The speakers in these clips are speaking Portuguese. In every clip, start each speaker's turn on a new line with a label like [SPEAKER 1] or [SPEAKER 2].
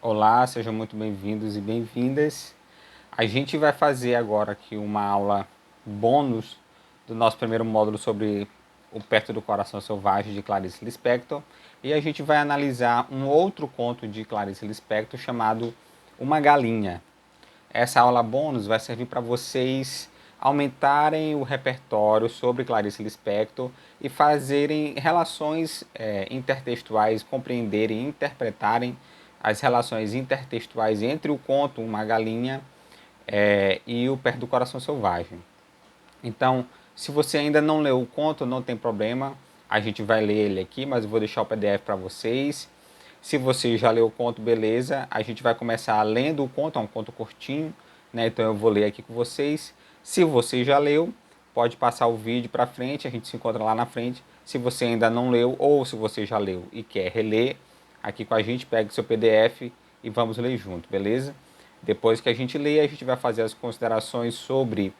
[SPEAKER 1] Olá, sejam muito bem-vindos e bem-vindas. A gente vai fazer agora aqui uma aula bônus do nosso primeiro módulo sobre O Perto do Coração Selvagem de Clarice Lispector, e a gente vai analisar um outro conto de Clarice Lispector chamado Uma Galinha. Essa aula bônus vai servir para vocês aumentarem o repertório sobre Clarice Lispector e fazerem relações intertextuais, compreenderem e interpretarem as relações intertextuais entre o conto Uma Galinha e o Perto do Coração Selvagem. Então, se você ainda não leu o conto, não tem problema, a gente vai ler ele aqui, mas eu vou deixar o PDF para vocês. Se você já leu o conto, beleza, a gente vai começar lendo o conto, é um conto curtinho, né? Então eu vou ler aqui com vocês. Se você já leu, pode passar o vídeo para frente, a gente se encontra lá na frente. Se você ainda não leu ou se você já leu e quer reler, aqui com a gente, pegue seu PDF e vamos ler junto, beleza? Depois que a gente lê, a gente vai fazer as considerações sobre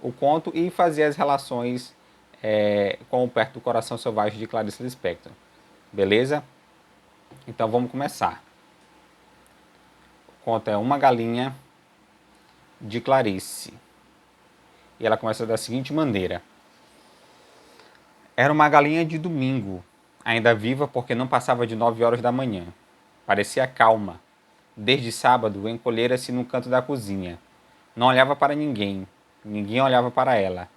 [SPEAKER 1] o conto e fazer as relações com o Perto do Coração Selvagem de Clarice Lispector. Beleza? Então vamos começar. O conto é Uma Galinha de Clarice. E ela começa da seguinte maneira. Era uma galinha de domingo, ainda viva porque não passava de 9 horas da manhã. Parecia calma. Desde sábado, encolhera-se no canto da cozinha. Não olhava para ninguém. Ninguém olhava para ela.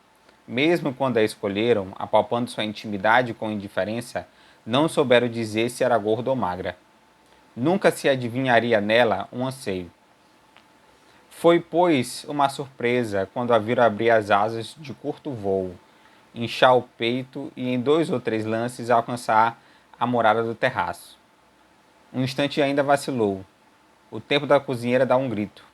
[SPEAKER 1] Mesmo quando a escolheram, apalpando sua intimidade com indiferença, não souberam dizer se era gorda ou magra. Nunca se adivinharia nela um anseio. Foi, pois, uma surpresa quando a viram abrir as asas de curto voo, inchar o peito e em 2 ou 3 lances alcançar a morada do terraço. Um instante ainda vacilou. O tempo da cozinheira dá um grito.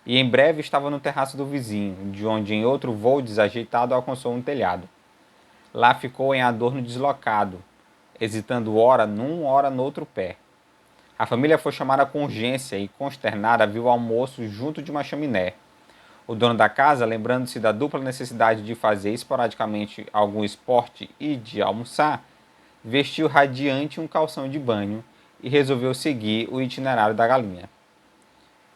[SPEAKER 1] E em breve estava no terraço do vizinho, de onde em outro voo desajeitado alcançou um telhado. Lá ficou em adorno deslocado, hesitando ora num, ora no outro pé. A família foi chamada com urgência e, consternada, viu o almoço junto de uma chaminé. O dono da casa, lembrando-se da dupla necessidade de fazer esporadicamente algum esporte e de almoçar, vestiu radiante um calção de banho e resolveu seguir o itinerário da galinha.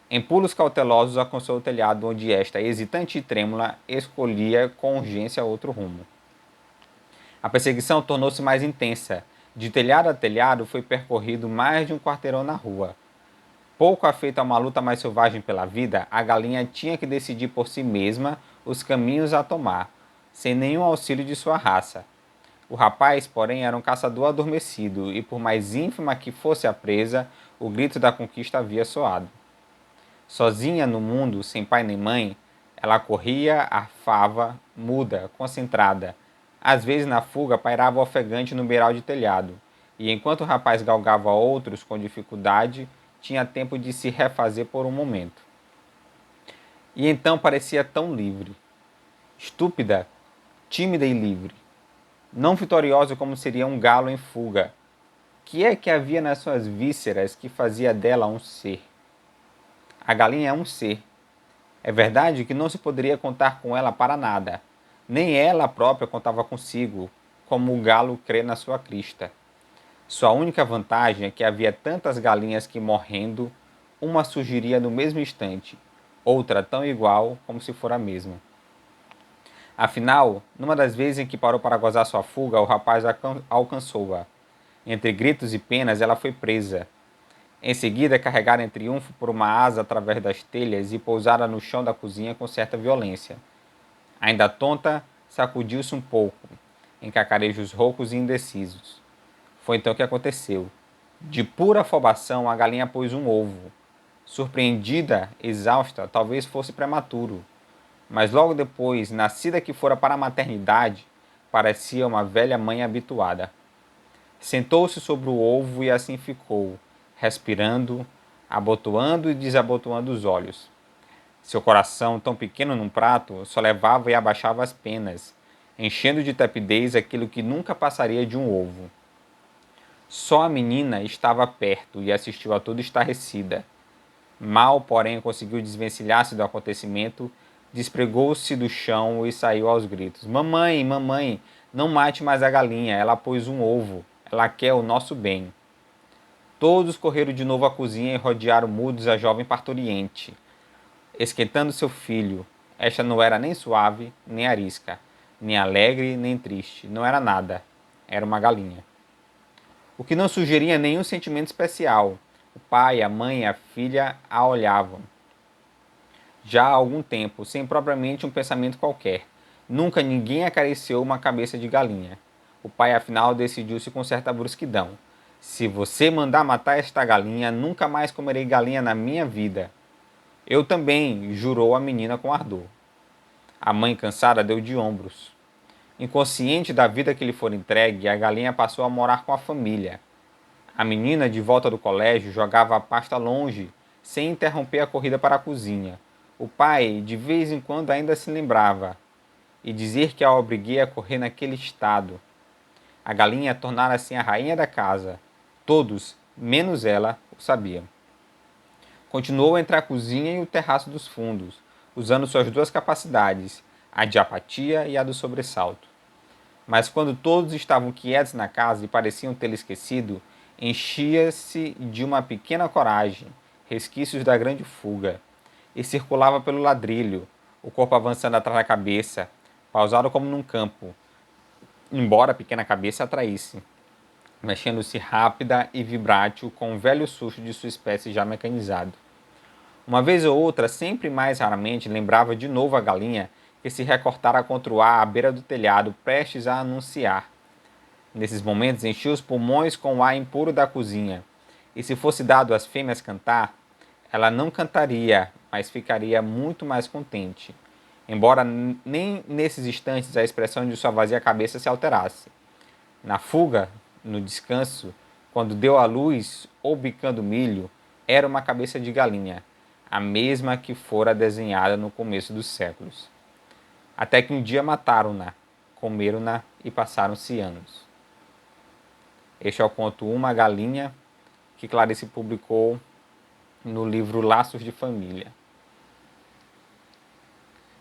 [SPEAKER 1] Em pulos cautelosos alcançou o telhado onde esta, hesitante e trêmula, escolhia com urgência outro rumo. A perseguição tornou-se mais intensa. De telhado a telhado foi percorrido mais de um quarteirão na rua. Pouco afeita a uma luta mais selvagem pela vida, a galinha tinha que decidir por si mesma os caminhos a tomar, sem nenhum auxílio de sua raça. O rapaz, porém, era um caçador adormecido, e por mais ínfima que fosse a presa, o grito da conquista havia soado. Sozinha no mundo, sem pai nem mãe, ela corria, arfava, muda, concentrada. Às vezes, na fuga, pairava ofegante no beiral de telhado, e enquanto o rapaz galgava outros com dificuldade, tinha tempo de se refazer por um momento. E então parecia tão livre. Estúpida, tímida e livre. Não vitoriosa como seria um galo em fuga. Que é que havia nas suas vísceras que fazia dela um ser? A galinha é um ser. É verdade que não se poderia contar com ela para nada. Nem ela própria contava consigo, como o galo crê na sua crista. Sua única vantagem é que havia tantas galinhas que, morrendo, uma surgiria no mesmo instante, outra tão igual como se fora a mesma. Afinal, numa das vezes em que parou para gozar sua fuga, o rapaz alcançou-a. Entre gritos e penas, ela foi presa. Em seguida, carregada em triunfo por uma asa através das telhas e pousada no chão da cozinha com certa violência. Ainda tonta, sacudiu-se um pouco, em cacarejos roucos e indecisos. Foi então que aconteceu. De pura afobação, a galinha pôs um ovo. Surpreendida, exausta, talvez fosse prematuro. Mas logo depois, nascida que fora para a maternidade, parecia uma velha mãe habituada. Sentou-se sobre o ovo e assim ficou, respirando, abotoando e desabotoando os olhos. Seu coração, tão pequeno num prato, só levava e abaixava as penas, enchendo de tepidez aquilo que nunca passaria de um ovo. Só a menina estava perto e assistiu a tudo estarrecida. Mal, porém, conseguiu desvencilhar-se do acontecimento, despregou-se do chão e saiu aos gritos. Mamãe, mamãe, não mate mais a galinha, ela pôs um ovo, ela quer o nosso bem. Todos correram de novo à cozinha e rodearam mudos a jovem parturiente, esquentando seu filho. Esta não era nem suave, nem arisca, nem alegre, nem triste. Não era nada. Era uma galinha. O que não sugeria nenhum sentimento especial. O pai, a mãe e a filha a olhavam. Já há algum tempo, sem propriamente um pensamento qualquer. Nunca ninguém acariciou uma cabeça de galinha. O pai, afinal, decidiu-se com certa brusquidão. Se você mandar matar esta galinha, nunca mais comerei galinha na minha vida. Eu também, jurou a menina com ardor. A mãe, cansada, deu de ombros. Inconsciente da vida que lhe for entregue, a galinha passou a morar com a família. A menina, de volta do colégio, jogava a pasta longe, sem interromper a corrida para a cozinha. O pai, de vez em quando, ainda se lembrava, e dizer que a obriguei a correr naquele estado. A galinha tornara-se a rainha da casa. Todos, menos ela, o sabiam. Continuou entre a cozinha e o terraço dos fundos, usando suas duas capacidades, a de apatia e a do sobressalto. Mas quando todos estavam quietos na casa e pareciam tê-lo esquecido, enchia-se de uma pequena coragem, resquícios da grande fuga, e circulava pelo ladrilho, o corpo avançando atrás da cabeça, pausado como num campo, embora a pequena cabeça atraísse, mexendo-se rápida e vibrátil com o velho susto de sua espécie já mecanizado. Uma vez ou outra, sempre mais raramente, lembrava de novo a galinha que se recortara contra o ar à beira do telhado, prestes a anunciar. Nesses momentos, enchia os pulmões com o ar impuro da cozinha, e se fosse dado às fêmeas cantar, ela não cantaria, mas ficaria muito mais contente, embora nem nesses instantes a expressão de sua vazia cabeça se alterasse. Na fuga, no descanso, quando deu à luz ou bicando milho, era uma cabeça de galinha, a mesma que fora desenhada no começo dos séculos. Até que um dia mataram-na, comeram-na e passaram-se anos. Este é o conto Uma Galinha, que Clarice publicou no livro Laços de Família.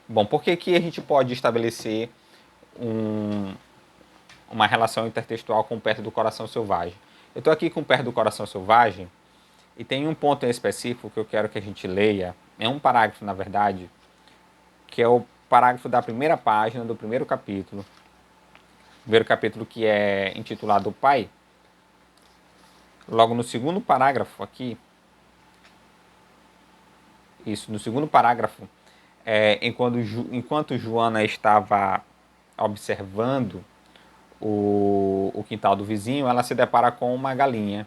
[SPEAKER 1] Bom, por que a gente pode estabelecer uma relação intertextual com Perto do Coração Selvagem? Eu estou aqui com Perto do Coração Selvagem e tem um ponto em específico que eu quero que a gente leia. É um parágrafo, na verdade, que é o parágrafo da primeira página do primeiro capítulo. Primeiro capítulo que é intitulado O Pai. Logo no segundo parágrafo aqui, no segundo parágrafo, enquanto Joana estava observando o quintal do vizinho, ela se depara com uma galinha.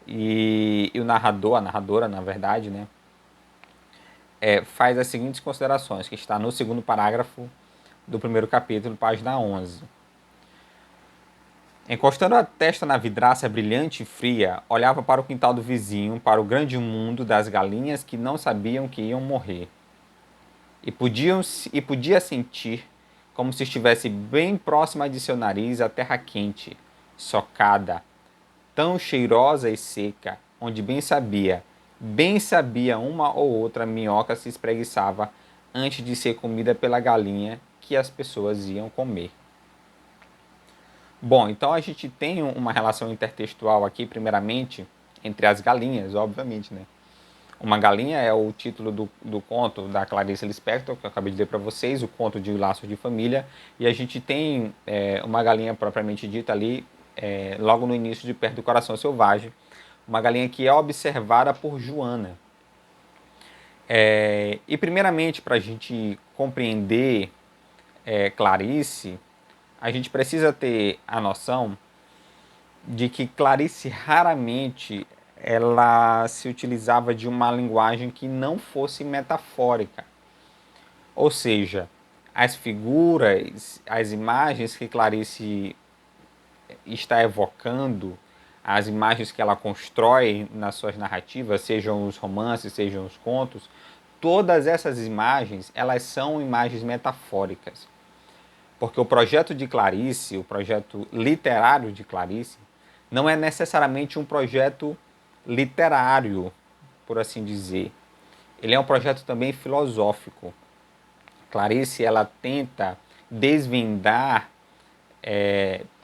[SPEAKER 1] E o narrador, a narradora, na verdade, né, faz as seguintes considerações, que está no segundo parágrafo do primeiro capítulo, página 11. Encostando a testa na vidraça brilhante e fria, olhava para o quintal do vizinho, para o grande mundo das galinhas que não sabiam que iam morrer. E podia sentir, como se estivesse bem próxima de seu nariz, a terra quente, socada, tão cheirosa e seca, onde bem sabia uma ou outra minhoca se espreguiçava antes de ser comida pela galinha que as pessoas iam comer. Bom, então a gente tem uma relação intertextual aqui, primeiramente, entre as galinhas, obviamente, né? Uma Galinha é o título do conto da Clarice Lispector, que eu acabei de ler para vocês, o conto de Laços de Família, e a gente tem uma galinha propriamente dita ali, logo no início de Perto do Coração Selvagem, uma galinha que é observada por Joana. E primeiramente, para a gente compreender Clarice, a gente precisa ter a noção de que Clarice raramente ela se utilizava de uma linguagem que não fosse metafórica. Ou seja, as figuras, as imagens que Clarice está evocando, as imagens que ela constrói nas suas narrativas, sejam os romances, sejam os contos, todas essas imagens, elas são imagens metafóricas. Porque o projeto de Clarice, o projeto literário de Clarice, não é necessariamente um projeto literário, por assim dizer. Ele é um projeto também filosófico. Clarice, ela tenta desvendar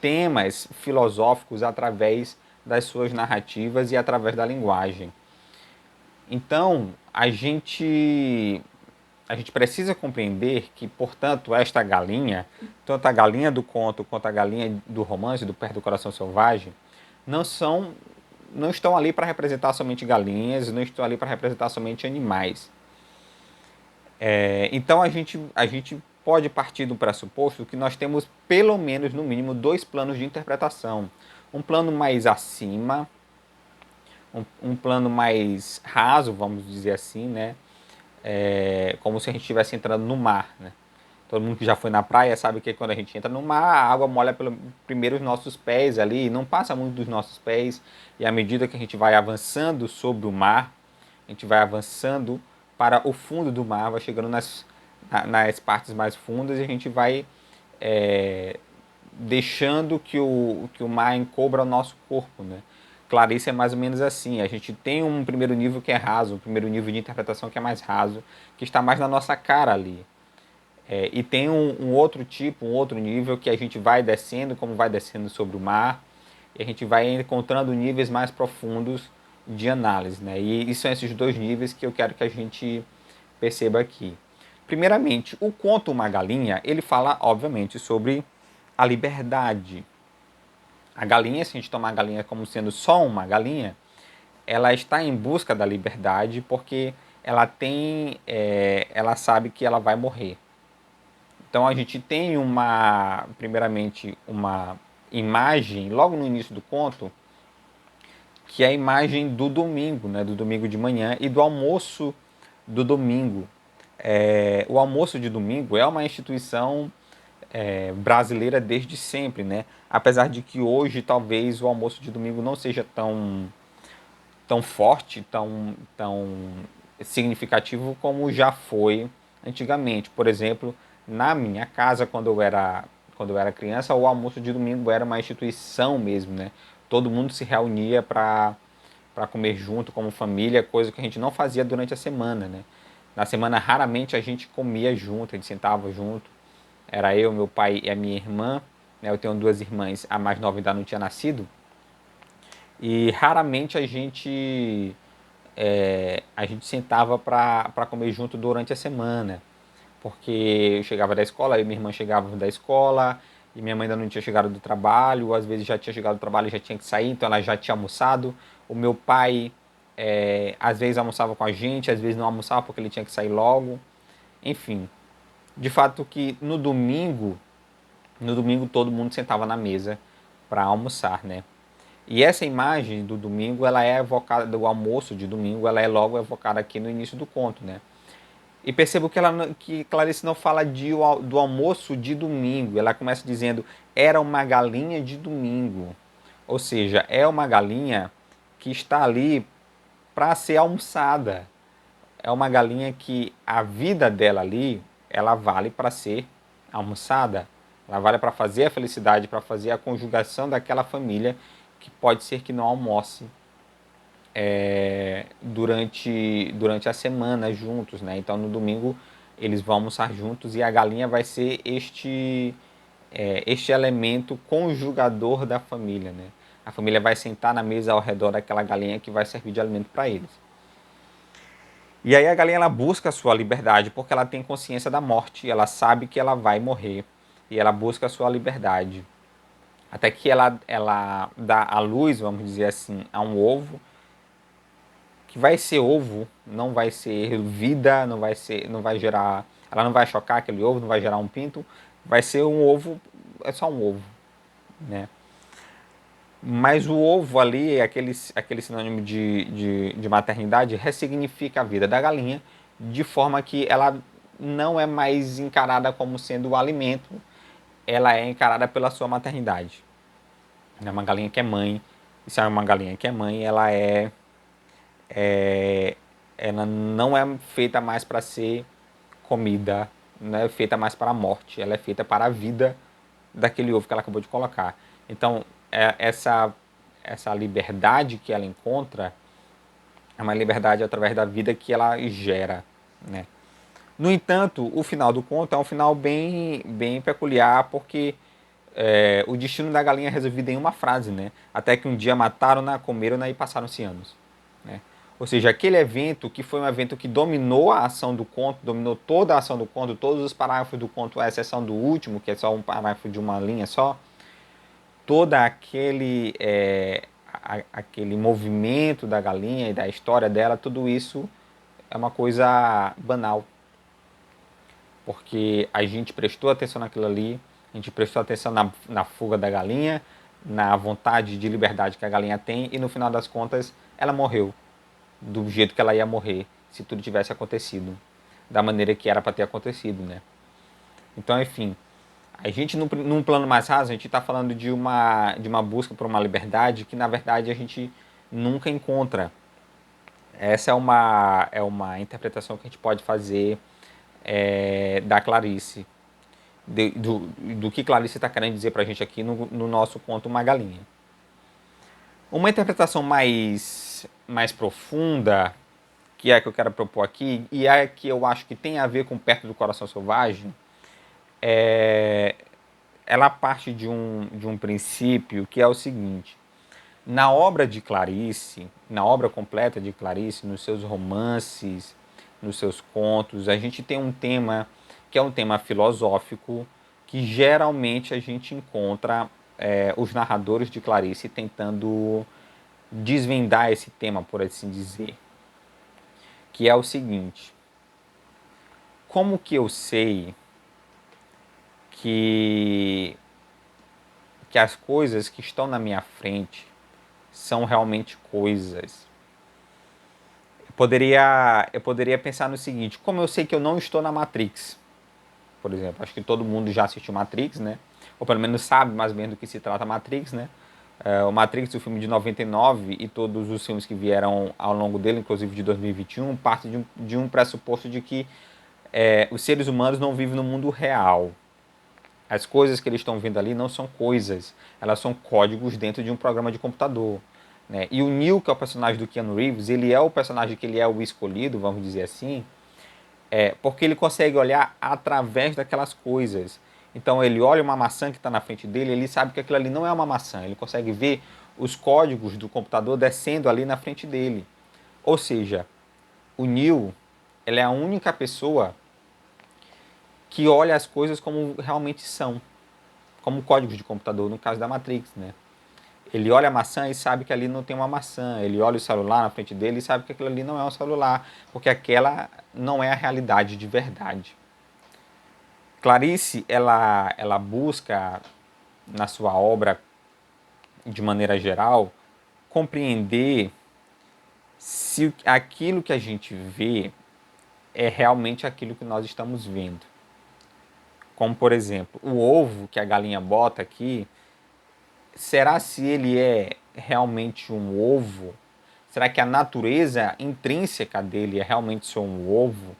[SPEAKER 1] temas filosóficos através das suas narrativas e através da linguagem. Então, a gente precisa compreender que, portanto, esta galinha, tanto a galinha do conto quanto a galinha do romance, do Perto do Coração Selvagem, não são, não estão ali para representar somente galinhas, não estão ali para representar somente animais. Então a gente pode partir do pressuposto que nós temos pelo menos, no mínimo, dois planos de interpretação. Um plano mais acima, um plano mais raso, vamos dizer assim, né? Como se a gente estivesse entrando no mar, né? Todo mundo que já foi na praia sabe que quando a gente entra no mar, a água molha primeiro os nossos pés ali, não passa muito dos nossos pés, e à medida que a gente vai avançando sobre o mar, a gente vai avançando para o fundo do mar, vai chegando nas partes mais fundas e a gente vai deixando que o mar encobra o nosso corpo, né? Clarice é mais ou menos assim, a gente tem um primeiro nível que é raso, um primeiro nível de interpretação que é mais raso, que está mais na nossa cara ali. E tem um outro tipo, um outro nível que a gente vai descendo, como vai descendo sobre o mar, e a gente vai encontrando níveis mais profundos de análise, né? E são esses dois níveis que eu quero que a gente perceba aqui. Primeiramente, o conto Uma Galinha, ele fala, obviamente, sobre a liberdade. A galinha, se a gente tomar a galinha como sendo só uma galinha, ela está em busca da liberdade porque ela sabe que ela vai morrer. Então a gente tem primeiramente, uma imagem logo no início do conto, que é a imagem do domingo, né, do domingo de manhã e do almoço do domingo. O almoço de domingo é uma instituição brasileira desde sempre, né? Apesar de que hoje talvez o almoço de domingo não seja tão forte, tão significativo como já foi antigamente. Por exemplo, na minha casa, quando eu era criança, o almoço de domingo era uma instituição mesmo, né? Todo mundo se reunia para comer junto como família, coisa que a gente não fazia durante a semana, né? Na semana raramente a gente comia junto, a gente sentava junto. Era eu, meu pai e a minha irmã, né? Eu tenho duas irmãs, a mais nova ainda não tinha nascido. E raramente a gente sentava para comer junto durante a semana, porque eu chegava da escola, eu e minha irmã chegava da escola, e minha mãe ainda não tinha chegado do trabalho, às vezes já tinha chegado do trabalho e já tinha que sair, então ela já tinha almoçado. O meu pai, às vezes almoçava com a gente, às vezes não almoçava porque ele tinha que sair logo. Enfim, de fato que no domingo todo mundo sentava na mesa para almoçar, né? E essa imagem do domingo, ela é evocada, do almoço de domingo, ela é logo evocada aqui no início do conto, né? E percebo que Clarice não fala do almoço de domingo. Ela começa dizendo, era uma galinha de domingo. Ou seja, é uma galinha que está ali para ser almoçada. É uma galinha que a vida dela ali, ela vale para ser almoçada. Ela vale para fazer a felicidade, para fazer a conjugação daquela família que pode ser que não almoce durante a semana juntos, né? Então no domingo eles vão almoçar juntos e a galinha vai ser este elemento conjugador da família, né? A família vai sentar na mesa ao redor daquela galinha que vai servir de alimento para eles. E aí a galinha ela busca a sua liberdade porque ela tem consciência da morte, ela sabe que ela vai morrer e ela busca a sua liberdade. Até que ela dá a luz, vamos dizer assim, a um ovo que vai ser ovo, não vai ser vida, não vai gerar, ela não vai chocar aquele ovo, não vai gerar um pinto, vai ser um ovo, é só um ovo, né? Mas o ovo ali, aquele sinônimo de maternidade, ressignifica a vida da galinha de forma que ela não é mais encarada como sendo o alimento, ela é encarada pela sua maternidade. É uma galinha que é mãe, e se é uma galinha que é mãe, ela não é feita mais para ser comida, não é feita mais para a morte, ela é feita para a vida daquele ovo que ela acabou de colocar. Então, essa liberdade que ela encontra é uma liberdade através da vida que ela gera, né? No entanto, o final do conto é um final bem peculiar, porque o destino da galinha é resolvido em uma frase, né? Até que um dia mataram-na, comeram-na e passaram-se anos, né? Ou seja, aquele evento que foi um evento que dominou a ação do conto, dominou toda a ação do conto, todos os parágrafos do conto, à exceção do último, que é só um parágrafo de uma linha só, toda aquele movimento da galinha e da história dela, tudo isso é uma coisa banal. Porque a gente prestou atenção naquilo ali, a gente prestou atenção na fuga da galinha, na vontade de liberdade que a galinha tem, e no final das contas ela morreu do jeito que ela ia morrer se tudo tivesse acontecido, da maneira que era para ter acontecido, né? Então, enfim, a gente num plano mais raso, a gente está falando de uma busca por uma liberdade que na verdade a gente nunca encontra. Essa é uma interpretação que a gente pode fazer da Clarice, do que Clarice está querendo dizer para a gente aqui no nosso conto Uma Galinha. Uma interpretação mais profunda, que é a que eu quero propor aqui, e é a que eu acho que tem a ver com Perto do Coração Selvagem, ela parte de um princípio que é o seguinte: na obra de Clarice, na obra completa de Clarice, nos seus romances, nos seus contos, a gente tem um tema que é um tema filosófico, que geralmente a gente encontra os narradores de Clarice tentando desvendar esse tema, por assim dizer, que é o seguinte: como que eu sei que as coisas que estão na minha frente são realmente coisas? Eu poderia pensar no seguinte: como eu sei que eu não estou na Matrix? Por exemplo, acho que todo mundo já assistiu Matrix, né? Ou pelo menos sabe mais ou menos do que se trata Matrix, né? O Matrix, o filme de 99, e todos os filmes que vieram ao longo dele, inclusive de 2021, partem de um pressuposto de que os seres humanos não vivem no mundo real. As coisas que eles estão vendo ali não são coisas, elas são códigos dentro de um programa de computador, né? E o Neo, que é o personagem do Keanu Reeves, ele é o personagem que ele é o escolhido, vamos dizer assim, porque ele consegue olhar através daquelas coisas. Então ele olha uma maçã que está na frente dele, ele sabe que aquilo ali não é uma maçã, ele consegue ver os códigos do computador descendo ali na frente dele. Ou seja, o Neo, ele é a única pessoa que olha as coisas como realmente são, como códigos de computador, no caso da Matrix, né? Ele olha a maçã e sabe que ali não tem uma maçã. Ele olha o celular na frente dele e sabe que aquilo ali não é um celular, porque aquela não é a realidade de verdade. Clarice, ela busca, na sua obra, de maneira geral, compreender se aquilo que a gente vê é realmente aquilo que nós estamos vendo. Como, por exemplo, o ovo que a galinha bota aqui, será se ele é realmente um ovo? Será que a natureza intrínseca dele é realmente ser um ovo?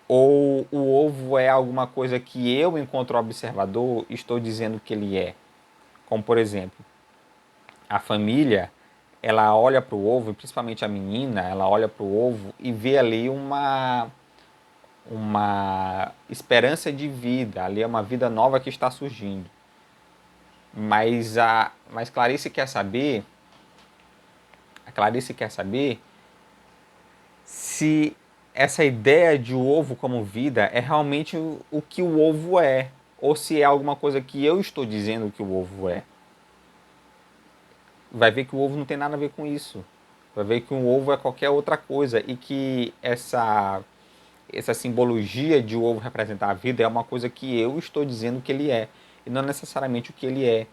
[SPEAKER 1] Ou o ovo é alguma coisa que eu, enquanto observador, estou dizendo que ele é? Como, por exemplo, a família, ela olha para o ovo, e principalmente a menina, ela olha para o ovo e vê ali uma esperança de vida, ali é uma vida nova que está surgindo. Mas a Clarice quer saber se essa ideia de o ovo como vida é realmente o que o ovo é, ou se é alguma coisa que eu estou dizendo que o ovo é. Vai ver que o ovo não tem nada a ver com isso. Vai ver que um ovo é qualquer outra coisa e que essa simbologia de o ovo representar a vida é uma coisa que eu estou dizendo que ele é, e não necessariamente o que ele é.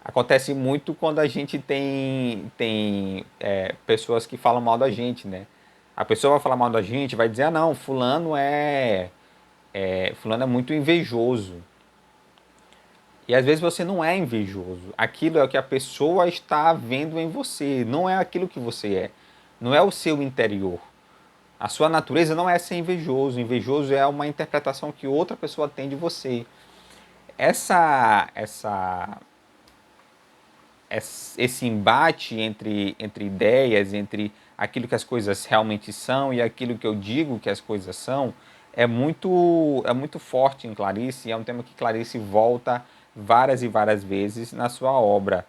[SPEAKER 1] Acontece muito quando a gente tem pessoas que falam mal da gente, né? A pessoa vai falar mal da gente, vai dizer: ah, não, fulano é muito invejoso. E às vezes você não é invejoso. Aquilo é o que a pessoa está vendo em você, não é aquilo que você é. Não é o seu interior. A sua natureza não é ser invejoso. Invejoso é uma interpretação que outra pessoa tem de você. Essa, essa, esse embate entre ideias, entre aquilo que as coisas realmente são e aquilo que eu digo que as coisas são, é muito forte em Clarice, e é um tema que Clarice volta várias e várias vezes na sua obra.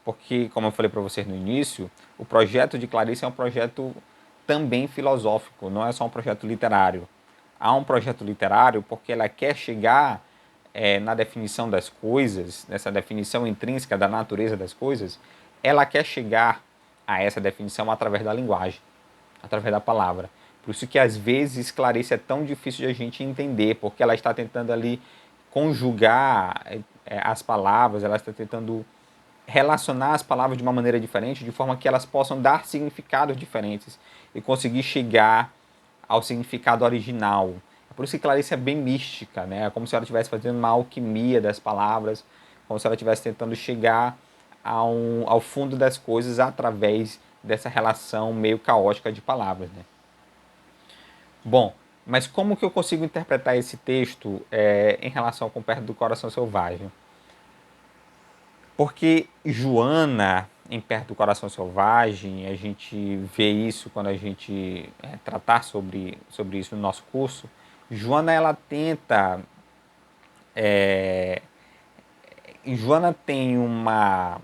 [SPEAKER 1] Porque, como eu falei para vocês no início, o projeto de Clarice é um projeto também filosófico, não é só um projeto literário. Há um projeto literário porque ela quer chegar na definição das coisas, nessa definição intrínseca da natureza das coisas, ela quer chegar a essa definição através da linguagem, através da palavra. Por isso que às vezes Clarice é tão difícil de a gente entender, porque ela está tentando ali conjugar as palavras, ela está tentando relacionar as palavras de uma maneira diferente, de forma que elas possam dar significados diferentes e conseguir chegar ao significado original. É por isso que Clarice é bem mística, né? É como se ela estivesse fazendo uma alquimia das palavras, como se ela estivesse tentando chegar ao fundo das coisas através dessa relação meio caótica de palavras, né? Bom, mas como que eu consigo interpretar esse texto em relação com Perto do Coração Selvagem? Porque Joana, em Perto do Coração Selvagem, a gente vê isso quando a gente tratar sobre isso no nosso curso. Joana, ela tenta. Joana tem uma,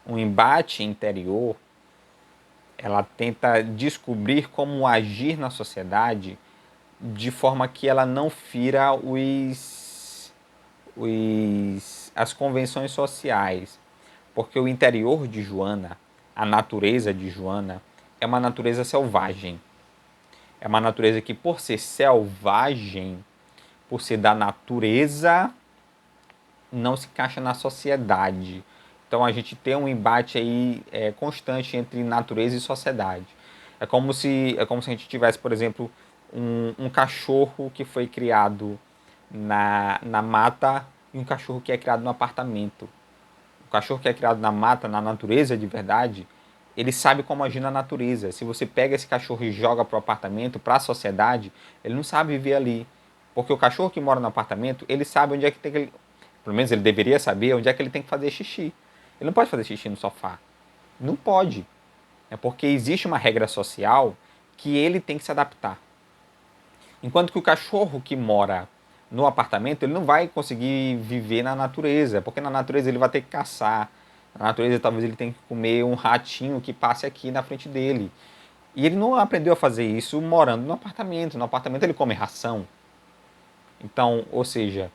[SPEAKER 1] um embate interior. Ela tenta descobrir como agir na sociedade de forma que ela não fira as convenções sociais. Porque o interior de Joana, a natureza de Joana, é uma natureza selvagem. É uma natureza que, por ser selvagem, por ser da natureza, não se encaixa na sociedade. Então a gente tem um embate aí constante entre natureza e sociedade. É como se a gente tivesse, por exemplo, um cachorro que foi criado na mata e um cachorro que é criado no apartamento. O cachorro que é criado na mata, na natureza de verdade, ele sabe como agir na natureza. Se você pega esse cachorro e joga para o apartamento, para a sociedade, ele não sabe viver ali. Porque o cachorro que mora no apartamento, ele sabe onde é que tem que... Pelo menos ele deveria saber onde é que ele tem que fazer xixi. Ele não pode fazer xixi no sofá. Não pode. É porque existe uma regra social que ele tem que se adaptar. Enquanto que o cachorro que mora no apartamento, ele não vai conseguir viver na natureza, porque na natureza ele vai ter que caçar. Na natureza talvez ele tenha que comer um ratinho que passe aqui na frente dele. E ele não aprendeu a fazer isso morando no apartamento. No apartamento ele come ração. Então, ou seja,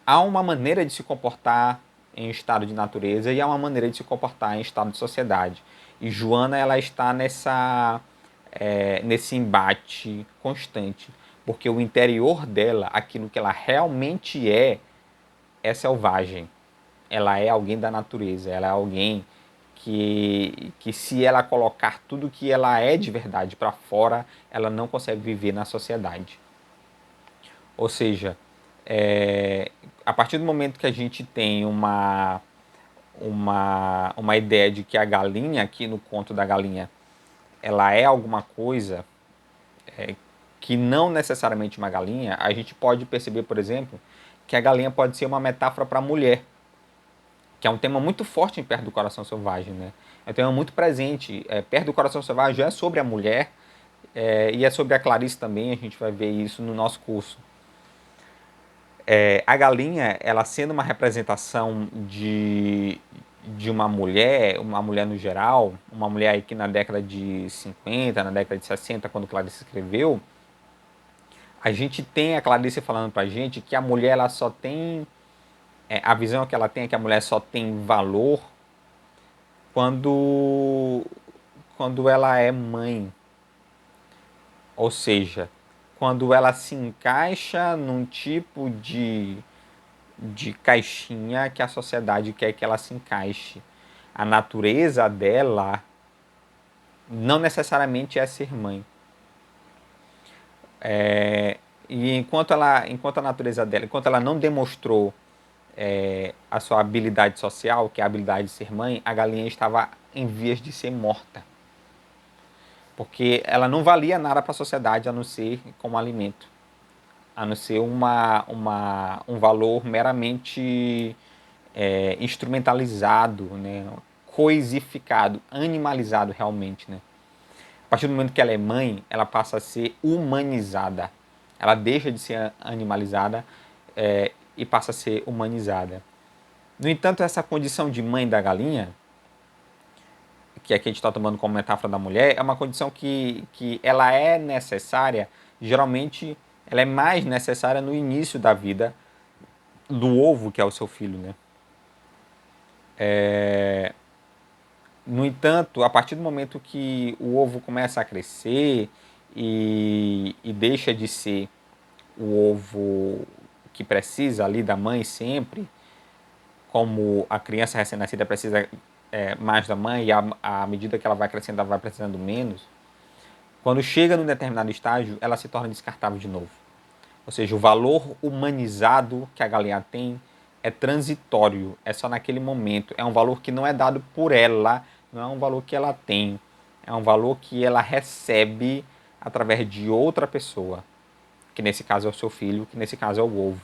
[SPEAKER 1] há uma maneira de se comportar em estado de natureza e há uma maneira de se comportar em estado de sociedade. E Joana, ela está nesse embate constante, porque o interior dela, aquilo que ela realmente é selvagem. Ela é alguém da natureza, ela é alguém que se ela colocar tudo que ela é de verdade para fora, ela não consegue viver na sociedade. Ou seja, a partir do momento que a gente tem uma ideia de que a galinha, aqui no conto da galinha, ela é alguma coisa que não necessariamente uma galinha, a gente pode perceber, por exemplo, que a galinha pode ser uma metáfora para a mulher, que é um tema muito forte em Perto do Coração Selvagem, né? É um tema muito presente. Perto do Coração Selvagem é sobre a mulher e é sobre a Clarice também, a gente vai ver isso no nosso curso. A galinha, ela sendo uma representação de uma mulher no geral, uma mulher aí que na década de 50, na década de 60, quando Clarice escreveu, a gente tem a Clarice falando pra gente que a mulher ela só tem... a visão que ela tem é que a mulher só tem valor quando, quando ela é mãe. Ou seja, quando ela se encaixa num tipo de caixinha que a sociedade quer que ela se encaixe. A natureza dela não necessariamente é ser mãe. E enquanto a natureza dela, enquanto ela não demonstrou a sua habilidade social, que é a habilidade de ser mãe, a galinha estava em vias de ser morta. Porque ela não valia nada para a sociedade a não ser como alimento. A não ser um valor meramente instrumentalizado, né? Coisificado, animalizado realmente. Né? A partir do momento que ela é mãe, ela passa a ser humanizada. Ela deixa de ser animalizada e passa a ser humanizada. No entanto, essa condição de mãe da galinha, que aqui a gente está tomando como metáfora da mulher, é uma condição que ela é necessária, geralmente ela é mais necessária no início da vida do ovo, que é o seu filho, né? No entanto, a partir do momento que o ovo começa a crescer e deixa de ser o ovo que precisa ali da mãe sempre, como a criança recém-nascida precisa mais da mãe e à medida que ela vai crescendo, ela vai precisando menos, quando chega num determinado estágio, ela se torna descartável de novo. Ou seja, o valor humanizado que a galinha tem é transitório, é só naquele momento. É um valor que não é dado por ela, não é um valor que ela tem, é um valor que ela recebe através de outra pessoa, que nesse caso é o seu filho, que nesse caso é o ovo.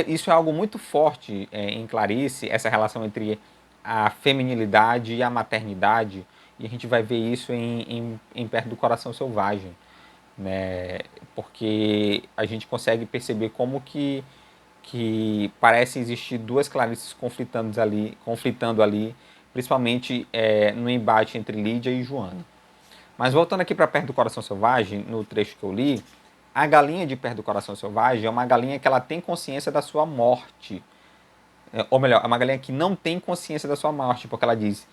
[SPEAKER 1] Isso é algo muito forte em Clarice, essa relação entre a feminilidade e a maternidade, e a gente vai ver isso em Perto do Coração Selvagem, né? Porque a gente consegue perceber como que parece existir duas Clarices conflitando ali, principalmente no embate entre Lídia e Joana. Mas voltando aqui para Perto do Coração Selvagem, no trecho que eu li, a galinha de Perto do Coração Selvagem é uma galinha que ela tem consciência da sua morte. Ou melhor, é uma galinha que não tem consciência da sua morte, porque ela diz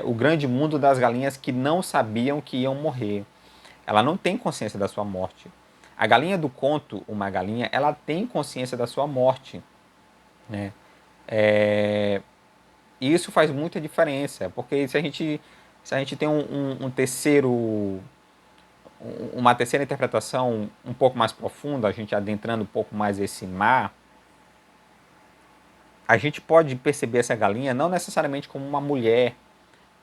[SPEAKER 1] o grande mundo das galinhas que não sabiam que iam morrer. Ela não tem consciência da sua morte. A galinha do conto, uma galinha, ela tem consciência da sua morte, né? E isso faz muita diferença, porque se a gente tem uma terceira interpretação um pouco mais profunda, a gente adentrando um pouco mais esse mar, a gente pode perceber essa galinha não necessariamente como uma mulher,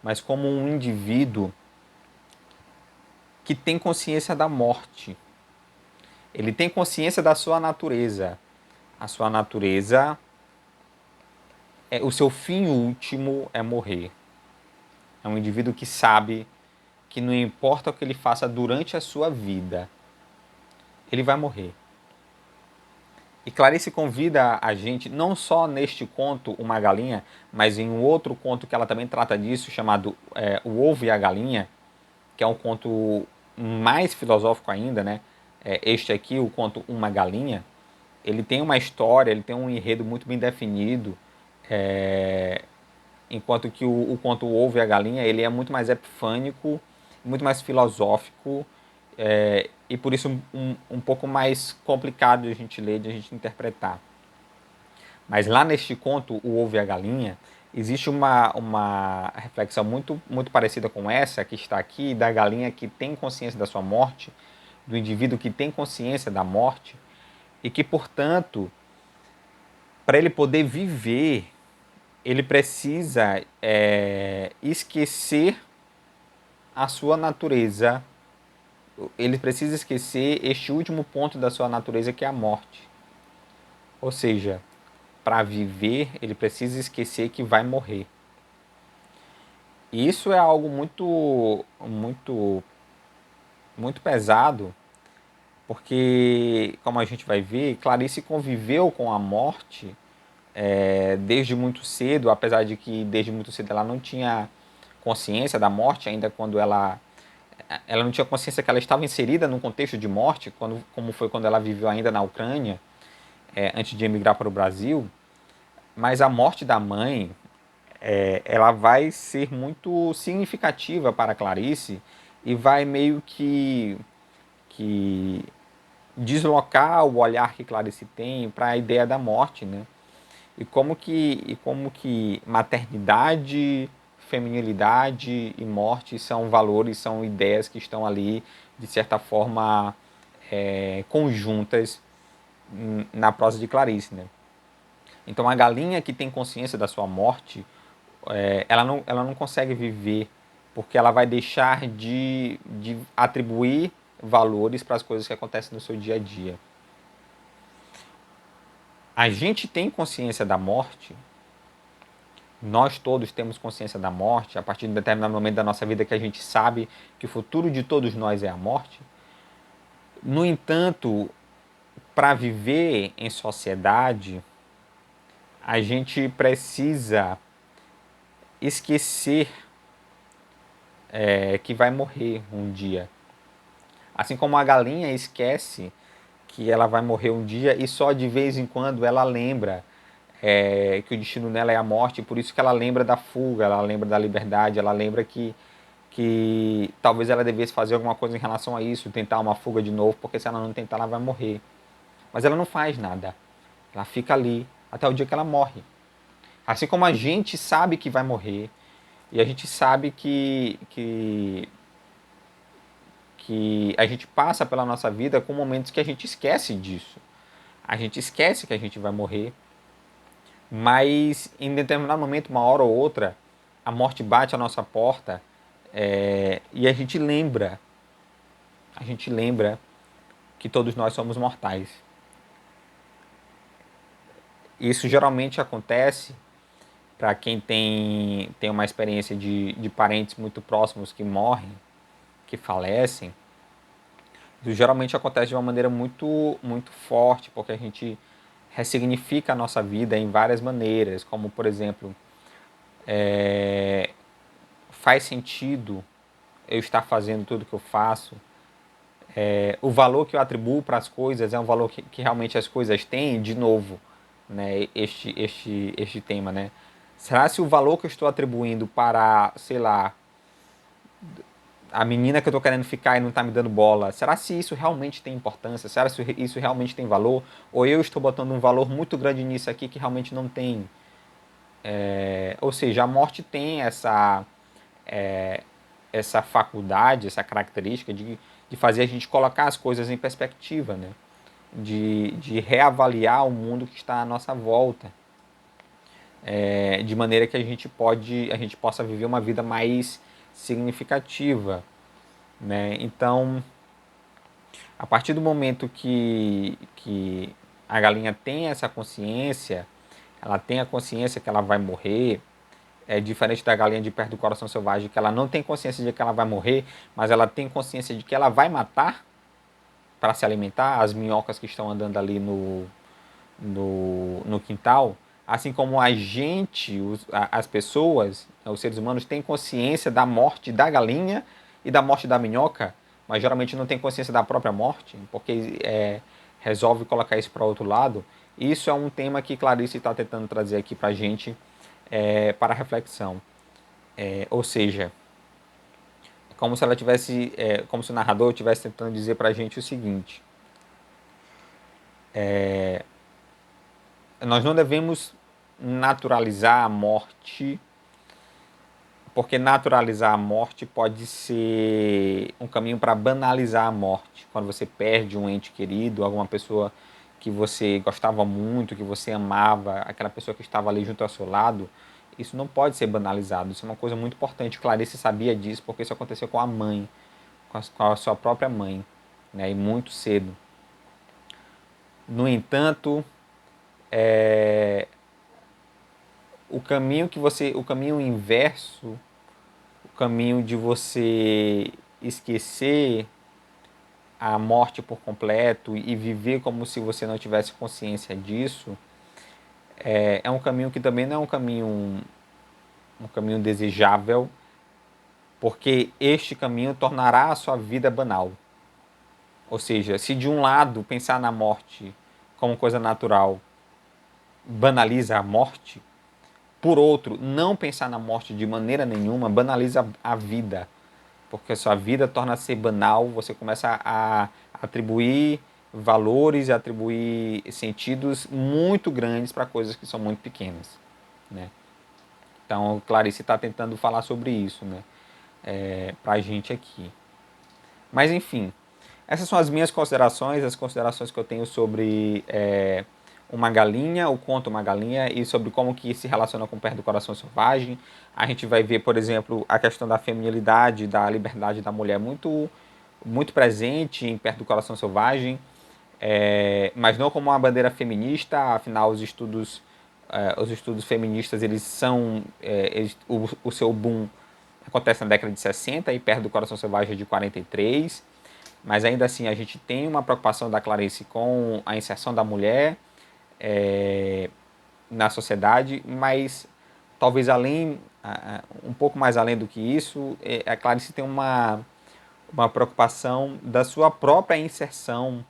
[SPEAKER 1] mas como um indivíduo que tem consciência da morte. Ele tem consciência da sua natureza. A sua natureza, o seu fim último é morrer. É um indivíduo que sabe que não importa o que ele faça durante a sua vida, ele vai morrer. E Clarice convida a gente, não só neste conto, Uma Galinha, mas em um outro conto que ela também trata disso, chamado O Ovo e a Galinha, que é um conto mais filosófico ainda, né? Este aqui, o conto Uma Galinha, ele tem uma história, ele tem um enredo muito bem definido, enquanto que o conto O Ovo e a Galinha, ele é muito mais epifânico, muito mais filosófico, e por isso um pouco mais complicado de a gente ler, de a gente interpretar. Mas lá neste conto, O Ovo e a Galinha, existe uma reflexão muito parecida com essa que está aqui, da galinha que tem consciência da sua morte, do indivíduo que tem consciência da morte, e que, portanto, para ele poder viver, ele precisa esquecer a sua natureza. Ele precisa esquecer este último ponto da sua natureza, que é a morte. Ou seja, para viver, ele precisa esquecer que vai morrer. E isso é algo muito pesado, porque, como a gente vai ver, Clarice conviveu com a morte desde muito cedo, apesar de que desde muito cedo ela não tinha consciência da morte, ainda quando ela não tinha consciência que ela estava inserida num contexto de morte, como foi quando ela viveu ainda na Ucrânia, antes de emigrar para o Brasil. Mas a morte da mãe, ela vai ser muito significativa para Clarice e vai meio que deslocar o olhar que Clarice tem para a ideia da morte, né? E como que maternidade, feminilidade e morte são valores, são ideias que estão ali, de certa forma, conjuntas na prosa de Clarice, né? Então, a galinha que tem consciência da sua morte, ela não consegue viver, porque ela vai deixar de atribuir valores para as coisas que acontecem no seu dia a dia. A gente tem consciência da morte, nós todos temos consciência da morte, a partir de um determinado momento da nossa vida que a gente sabe que o futuro de todos nós é a morte. No entanto, para viver em sociedade, a gente precisa esquecer que vai morrer um dia. Assim como a galinha esquece que ela vai morrer um dia e só de vez em quando ela lembra que o destino dela é a morte, por isso que ela lembra da fuga, ela lembra da liberdade, ela lembra que talvez ela devesse fazer alguma coisa em relação a isso, tentar uma fuga de novo, porque se ela não tentar ela vai morrer. Mas ela não faz nada, ela fica ali até o dia que ela morre. Assim como a gente sabe que vai morrer, e a gente sabe que a gente passa pela nossa vida com momentos que a gente esquece disso. A gente esquece que a gente vai morrer, mas em determinado momento, uma hora ou outra, a morte bate à nossa porta e a gente lembra que todos nós somos mortais. Isso geralmente acontece para quem tem uma experiência de parentes muito próximos que morrem, que falecem. Isso geralmente acontece de uma maneira muito forte, porque a gente ressignifica a nossa vida em várias maneiras, como por exemplo, faz sentido eu estar fazendo tudo que eu faço, o valor que eu atribuo para as coisas é um valor que realmente as coisas têm, de novo, né, este tema, né? Será se o valor que eu estou atribuindo para, sei lá, a menina que eu estou querendo ficar e não está me dando bola, será se isso realmente tem importância? Será se isso realmente tem valor? Ou eu estou botando um valor muito grande nisso aqui que realmente não tem? Ou seja, a morte tem essa faculdade, essa característica de fazer a gente colocar as coisas em perspectiva, né? De reavaliar o mundo que está à nossa volta, de maneira que a gente possa viver uma vida mais significativa, né? Então, a partir do momento que a galinha tem essa consciência, ela tem a consciência que ela vai morrer, é diferente da galinha de perto do coração selvagem, que ela não tem consciência de que ela vai morrer, mas ela tem consciência de que ela vai matar para se alimentar as minhocas que estão andando ali no quintal. Assim como a gente, as pessoas, os seres humanos, têm consciência da morte da galinha e da morte da minhoca, mas geralmente não tem consciência da própria morte, porque resolve colocar isso para outro lado. Isso é um tema que Clarice está tentando trazer aqui para a gente, para reflexão. Ou seja, como se ela tivesse, como se o narrador estivesse tentando dizer para a gente o seguinte: nós não devemos naturalizar a morte, porque naturalizar a morte pode ser um caminho para banalizar a morte. Quando você perde um ente querido, alguma pessoa que você gostava muito, que você amava, aquela pessoa que estava ali junto ao seu lado, isso não pode ser banalizado. Isso é uma coisa muito importante. Clarice sabia disso porque isso aconteceu com a mãe, com a sua própria mãe, né? E muito cedo. No entanto, o caminho inverso, o caminho de você esquecer a morte por completo e viver como se você não tivesse consciência disso, é um caminho que também não é um caminho desejável, porque este caminho tornará a sua vida banal. Ou seja, se de um lado pensar na morte como coisa natural banaliza a morte, por outro, não pensar na morte de maneira nenhuma banaliza a vida, porque a sua vida torna-se banal, você começa a atribuir valores, a atribuir sentidos muito grandes para coisas que são muito pequenas, né? Então, Clarice está tentando falar sobre isso, né? Para a gente aqui. Mas, enfim, essas são as minhas considerações, as considerações que eu tenho sobre uma galinha, o conto Uma Galinha, e sobre como que se relaciona com Perto do Coração Selvagem. A gente vai ver, por exemplo, a questão da feminilidade, da liberdade da mulher muito presente em Perto do Coração Selvagem, mas não como uma bandeira feminista. Afinal, os estudos feministas, eles são, o seu boom acontece na década de 60 e Perto do Coração Selvagem é de 43. mas ainda assim a gente tem uma preocupação da Clarice com a inserção da mulher na sociedade, mas talvez um pouco mais além do que isso, a Clarice tem uma preocupação da sua própria inserção,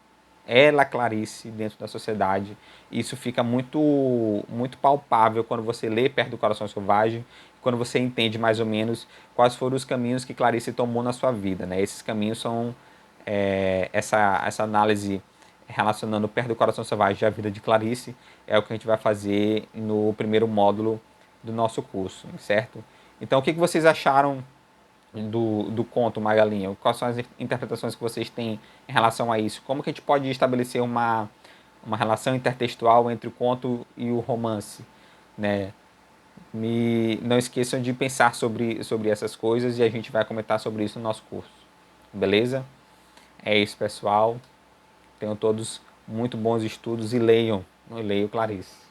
[SPEAKER 1] ela, Clarice, dentro da sociedade. Isso fica muito palpável quando você lê Perto do Coração Selvagem, quando você entende mais ou menos quais foram os caminhos que Clarice tomou na sua vida, né? Esses caminhos são essa análise relacionando Perto do Coração Selvagem e a vida de Clarice é o que a gente vai fazer no primeiro módulo do nosso curso, certo? Então, o que vocês acharam do conto Magalinha? Quais são as interpretações que vocês têm em relação a isso? Como que a gente pode estabelecer uma relação intertextual entre o conto e o romance, né? Não esqueçam de pensar sobre essas coisas e a gente vai comentar sobre isso no nosso curso. Beleza? É isso, pessoal. Tenham todos muito bons estudos e leiam. Leiam Clarice.